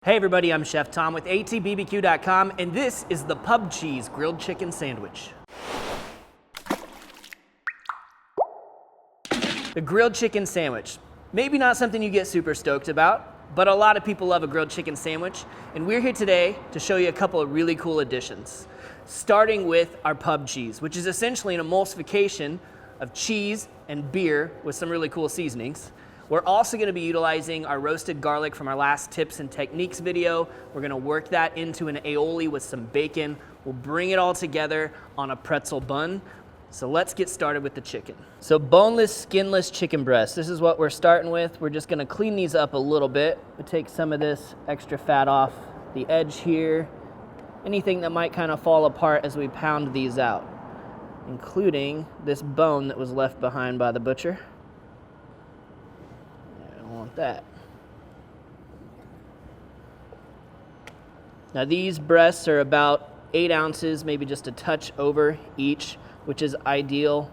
Hey everybody, I'm Chef Tom with atbbq.com, and this is the Pub Cheese Grilled Chicken Sandwich. The grilled chicken sandwich. Maybe not something you get super stoked about, but a lot of people love a grilled chicken sandwich, and we're here today to show you a couple of really cool additions. Starting with our pub cheese, which is essentially an emulsification of cheese and beer with some really cool seasonings. We're also gonna be utilizing our roasted garlic from our last tips and techniques video. We're gonna work that into an aioli with some bacon. We'll bring it all together on a pretzel bun. So let's get started with the chicken. So boneless, skinless chicken breast. This is what we're starting with. We're just gonna clean these up a little bit. We take some of this extra fat off the edge here. Anything that might kind of fall apart as we pound these out, including this bone that was left behind by the butcher. Want that. Now these breasts are about 8 ounces, maybe just a touch over each, which is ideal.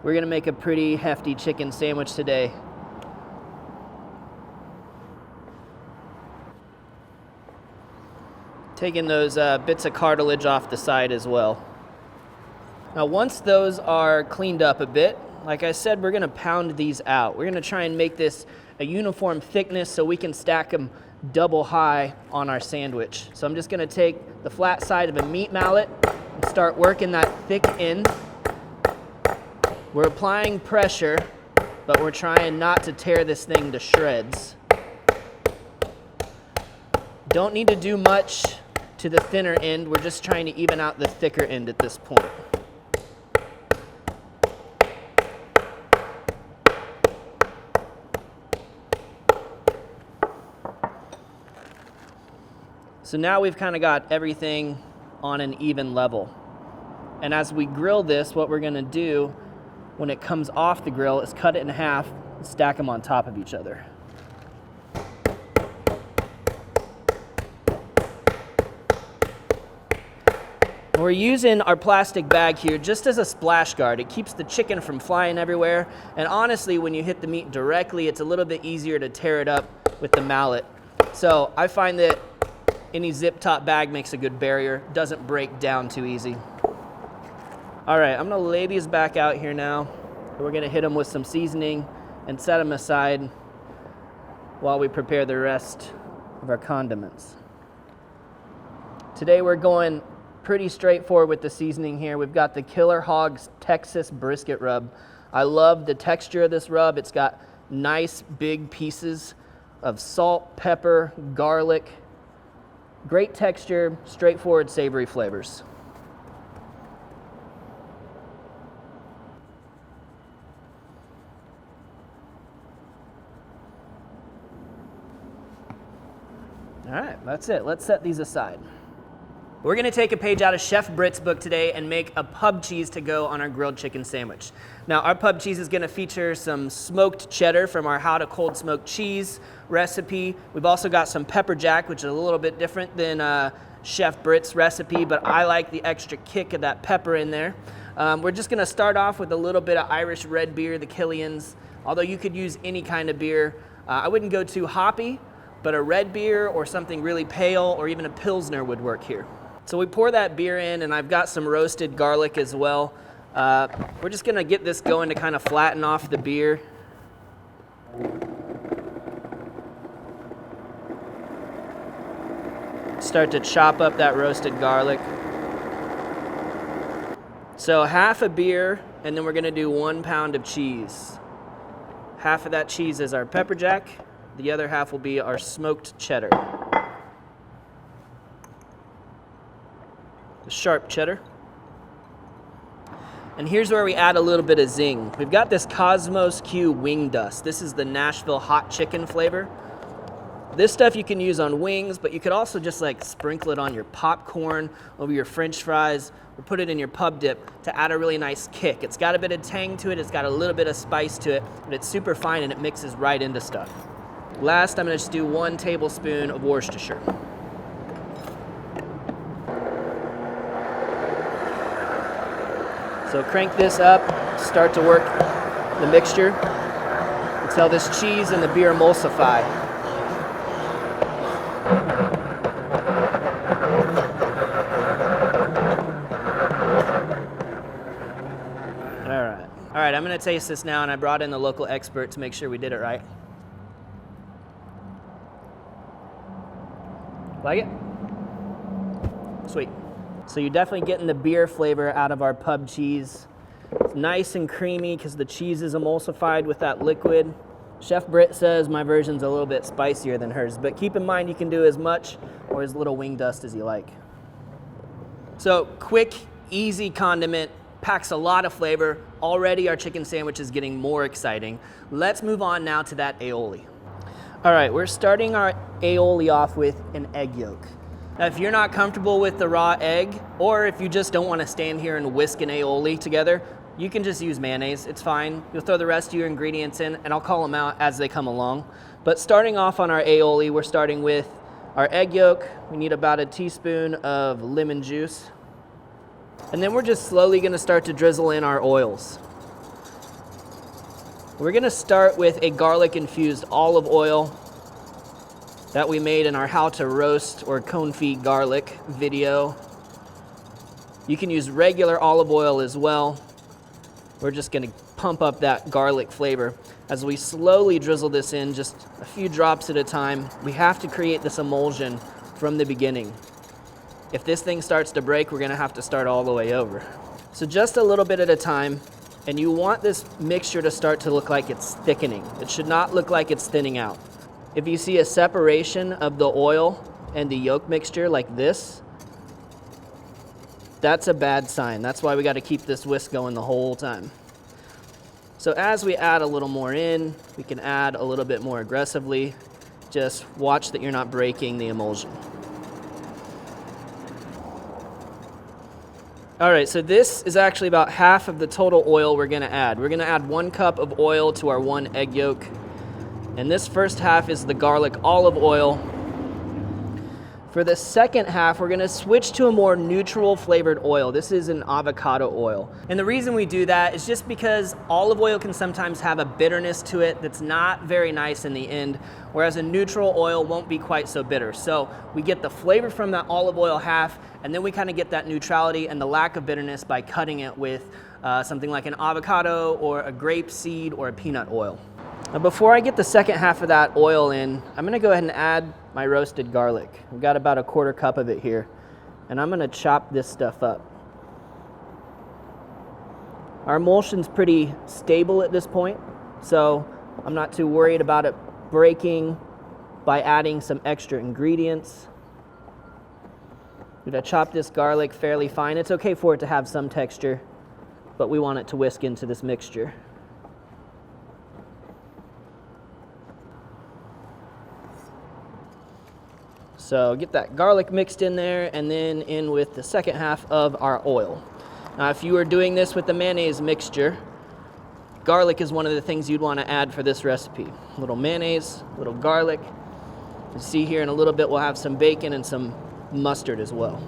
We're gonna make a pretty hefty chicken sandwich today. Taking those bits of cartilage off the side as well. Now once those are cleaned up a bit, like I said, we're gonna pound these out. We're gonna try and make this a uniform thickness so we can stack them double high on our sandwich. So I'm just gonna take the flat side of a meat mallet and start working that thick end. We're applying pressure, but we're trying not to tear this thing to shreds. Don't need to do much to the thinner end. We're just trying to even out the thicker end at this point. So now we've kind of got everything on an even level. And as we grill this, what we're gonna do when it comes off the grill is cut it in half and stack them on top of each other. We're using our plastic bag here just as a splash guard. It keeps the chicken from flying everywhere. And honestly, when you hit the meat directly, it's a little bit easier to tear it up with the mallet. So I find that any zip top bag makes a good barrier, doesn't break down too easy. All right, I'm gonna lay these back out here now. We're gonna hit them with some seasoning and set them aside while we prepare the rest of our condiments. Today we're going pretty straightforward with the seasoning here. We've got the Killer Hogs Texas brisket rub. I love the texture of this rub. It's got nice big pieces of salt, pepper, garlic. Great texture, straightforward, savory flavors. All right, that's it. Let's set these aside. We're gonna take a page out of Chef Britt's book today and make a pub cheese to go on our grilled chicken sandwich. Now, our pub cheese is gonna feature some smoked cheddar from our How to Cold Smoke Cheese recipe. We've also got some pepper jack, which is a little bit different than Chef Britt's recipe, but I like the extra kick of that pepper in there. We're just gonna start off with a little bit of Irish red beer, the Killian's, although you could use any kind of beer. I wouldn't go too hoppy, but a red beer or something really pale or even a Pilsner would work here. So we pour that beer in, and I've got some roasted garlic as well. We're just gonna get this going to kind of flatten off the beer. Start to chop up that roasted garlic. So half a beer, and then we're gonna do 1 pound of cheese. Half of that cheese is our pepper jack. The other half will be our smoked cheddar. Sharp cheddar. And here's where we add a little bit of zing. We've got this Cosmos Q wing dust. This is the Nashville hot chicken flavor. This stuff you can use on wings, but you could also just like sprinkle it on your popcorn, over your French fries, or put it in your pub dip to add a really nice kick. It's got a bit of tang to it, it's got a little bit of spice to it, but it's super fine and it mixes right into stuff. Last, I'm gonna just do 1 tablespoon of Worcestershire. So crank this up, start to work the mixture. until this cheese and the beer emulsify. All right, I'm gonna taste this now, and I brought in the local expert to make sure we did it right. Like it? Sweet. So you're definitely getting the beer flavor out of our pub cheese. It's nice and creamy because the cheese is emulsified with that liquid. Chef Britt says my version's a little bit spicier than hers, but keep in mind you can do as much or as little wing dust as you like. So quick, easy condiment, packs a lot of flavor. Already our chicken sandwich is getting more exciting. Let's move on now to that aioli. All right, we're starting our aioli off with an egg yolk. Now, if you're not comfortable with the raw egg, or if you just don't want to stand here and whisk an aioli together, you can just use mayonnaise, it's fine. You'll throw the rest of your ingredients in, and I'll call them out as they come along. But starting off on our aioli, we're starting with our egg yolk. We need about a teaspoon of lemon juice. And then we're just slowly gonna start to drizzle in our oils. We're gonna start with a garlic infused olive oil that we made in our how to roast or confit garlic video. You can use regular olive oil as well. We're just gonna pump up that garlic flavor. As we slowly drizzle this in, just a few drops at a time, we have to create this emulsion from the beginning. If this thing starts to break, we're gonna have to start all the way over. So just a little bit at a time, and you want this mixture to start to look like it's thickening. It should not look like it's thinning out. If you see a separation of the oil and the yolk mixture like this, that's a bad sign. That's why we gotta keep this whisk going the whole time. So as we add a little more in, we can add a little bit more aggressively. Just watch that you're not breaking the emulsion. All right, so this is actually about half of the total oil we're gonna add. We're gonna add 1 cup of oil to our 1 egg yolk. And this first half is the garlic olive oil. For the second half, we're gonna switch to a more neutral flavored oil. This is an avocado oil. And the reason we do that is just because olive oil can sometimes have a bitterness to it that's not very nice in the end, whereas a neutral oil won't be quite so bitter. So we get the flavor from that olive oil half, and then we kind of get that neutrality and the lack of bitterness by cutting it with something like an avocado or a grape seed or a peanut oil. Now before I get the second half of that oil in, I'm gonna go ahead and add my roasted garlic. We've got about a 1/4 cup of it here, and I'm gonna chop this stuff up. Our emulsion's pretty stable at this point, so I'm not too worried about it breaking by adding some extra ingredients. I'm gonna chop this garlic fairly fine. It's okay for it to have some texture, but we want it to whisk into this mixture. So get that garlic mixed in there, and then in with the second half of our oil. Now if you were doing this with the mayonnaise mixture, garlic is one of the things you'd want to add for this recipe. A little mayonnaise, a little garlic. You see here in a little bit we'll have some bacon and some mustard as well.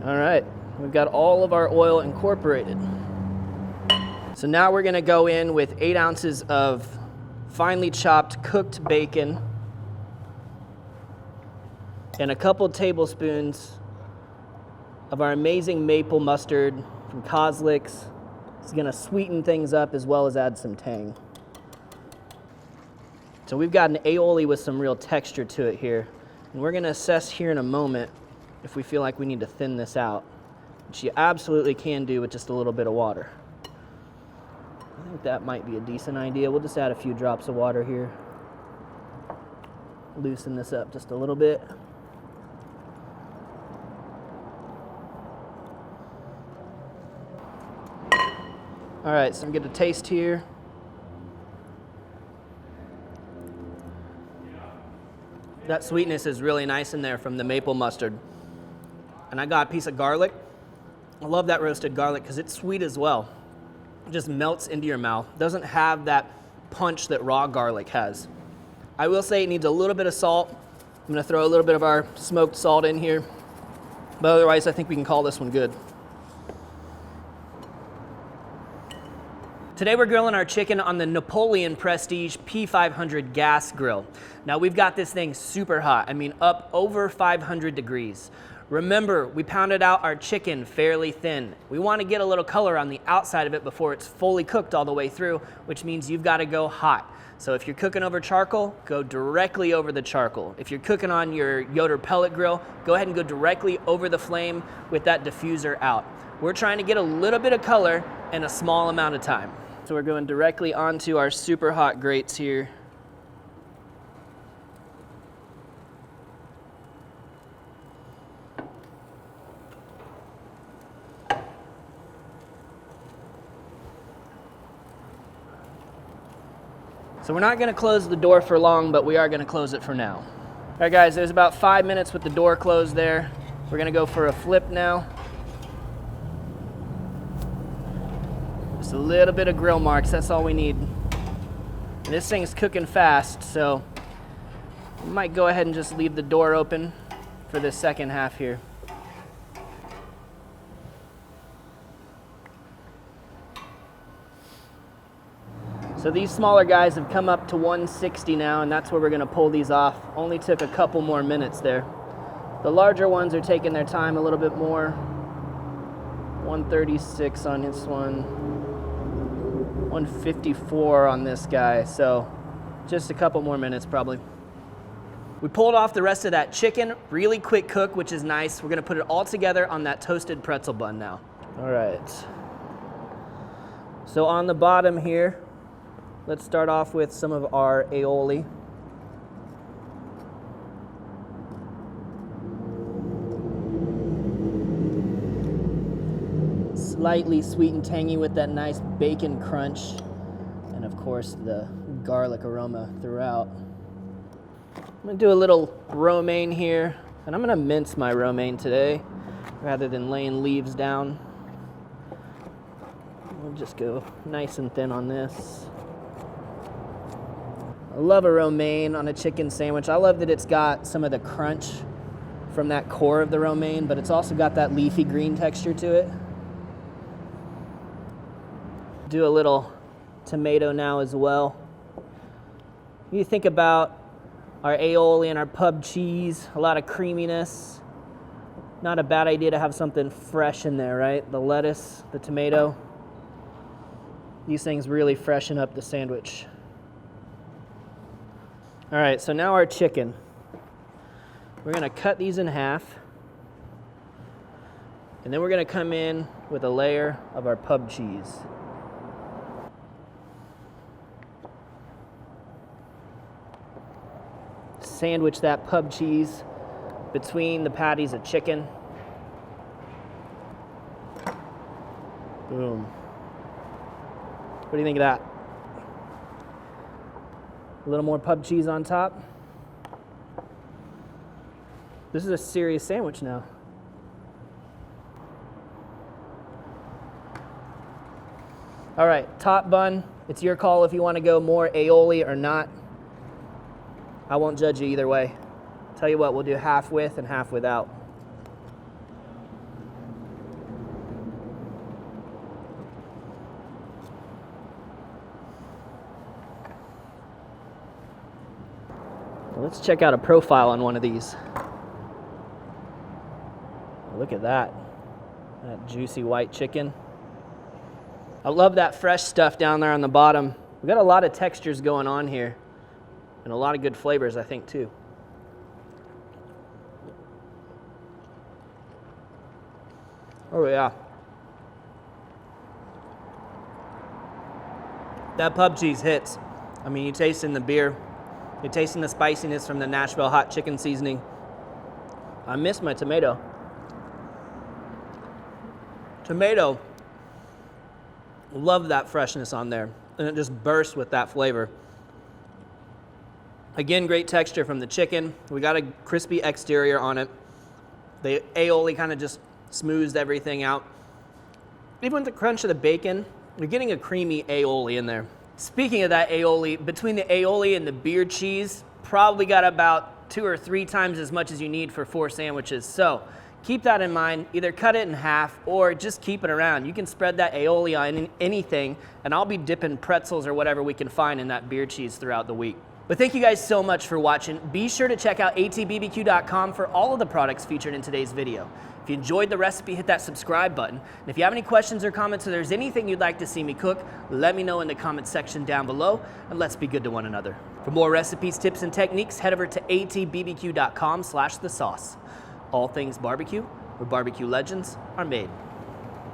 All right, we've got all of our oil incorporated. So now we're gonna go in with 8 ounces of finely chopped cooked bacon and a couple tablespoons of our amazing maple mustard from Kozlik's. It's gonna sweeten things up as well as add some tang. So we've got an aioli with some real texture to it here. And we're gonna assess here in a moment if we feel like we need to thin this out, which you absolutely can do with just a little bit of water. I think that might be a decent idea. We'll just add a few drops of water here. Loosen this up just a little bit. All right, so I'm gonna get a taste here. That sweetness is really nice in there from the maple mustard. And I got a piece of garlic. I love that roasted garlic because it's sweet as well. It just melts into your mouth. Doesn't have that punch that raw garlic has. I will say it needs a little bit of salt. I'm gonna throw a little bit of our smoked salt in here. But otherwise, I think we can call this one good. Today we're grilling our chicken on the Napoleon Prestige P500 gas grill. Now we've got this thing super hot, up over 500 degrees. Remember, we pounded out our chicken fairly thin. We want to get a little color on the outside of it before it's fully cooked all the way through, which means you've got to go hot. So if you're cooking over charcoal, go directly over the charcoal. If you're cooking on your Yoder pellet grill, go ahead and go directly over the flame with that diffuser out. We're trying to get a little bit of color in a small amount of time. So we're going directly onto our super hot grates here. So we're not going to close the door for long, but we are going to close it for now. All right, guys, there's about 5 minutes with the door closed there. We're going to go for a flip now. Just a little bit of grill marks, that's all we need. And this thing's cooking fast, so we might go ahead and just leave the door open for the second half here. So these smaller guys have come up to 160 now, and that's where we're going to pull these off. Only took a couple more minutes there. The larger ones are taking their time a little bit more. 136 on this one. 154 on this guy, so just a couple more minutes probably. We pulled off the rest of that chicken, really quick cook, which is nice. We're going to put it all together on that toasted pretzel bun now. All right. So on the bottom here, let's start off with some of our aioli. Slightly sweet and tangy with that nice bacon crunch, and of course the garlic aroma throughout. I'm gonna do a little romaine here, and I'm gonna mince my romaine today rather than laying leaves down. We'll just go nice and thin on this. I love a romaine on a chicken sandwich. I love that it's got some of the crunch from that core of the romaine, but it's also got that leafy green texture to it. Do a little tomato now as well. You think about our aioli and our pub cheese, a lot of creaminess. Not a bad idea to have something fresh in there, right? The lettuce, the tomato. These things really freshen up the sandwich. All right, so now our chicken. We're gonna cut these in half, and then we're gonna come in with a layer of our pub cheese. Sandwich that pub cheese between the patties of chicken. Boom. What do you think of that? A little more pub cheese on top. This is a serious sandwich now. All right, top bun. It's your call if you want to go more aioli or not. I won't judge you either way. Tell you what, we'll do half with and half without. Let's check out a profile on one of these. Look at that. That juicy white chicken. I love that fresh stuff down there on the bottom. We got a lot of textures going on here. And a lot of good flavors, I think, too. Oh, yeah. That pub cheese hits. You taste in the beer. You're tasting the spiciness from the Nashville hot chicken seasoning. I miss my tomato. Tomato. Love that freshness on there. And it just bursts with that flavor. Again, great texture from the chicken. We got a crispy exterior on it. The aioli kind of just smooths everything out. Even with the crunch of the bacon, you're getting a creamy aioli in there. Speaking of that aioli, between the aioli and the beer cheese, probably got about 2 or 3 times as much as you need for 4 sandwiches. So keep that in mind. Either cut it in half or just keep it around. You can spread that aioli on anything, and I'll be dipping pretzels or whatever we can find in that beer cheese throughout the week. But thank you guys so much for watching. Be sure to check out atbbq.com for all of the products featured in today's video. If you enjoyed the recipe, hit that subscribe button. And if you have any questions or comments or there's anything you'd like to see me cook, let me know in the comments section down below, and let's be good to one another. For more recipes, tips, and techniques, head over to atbbq.com/thesauce. All things barbecue, where barbecue legends are made.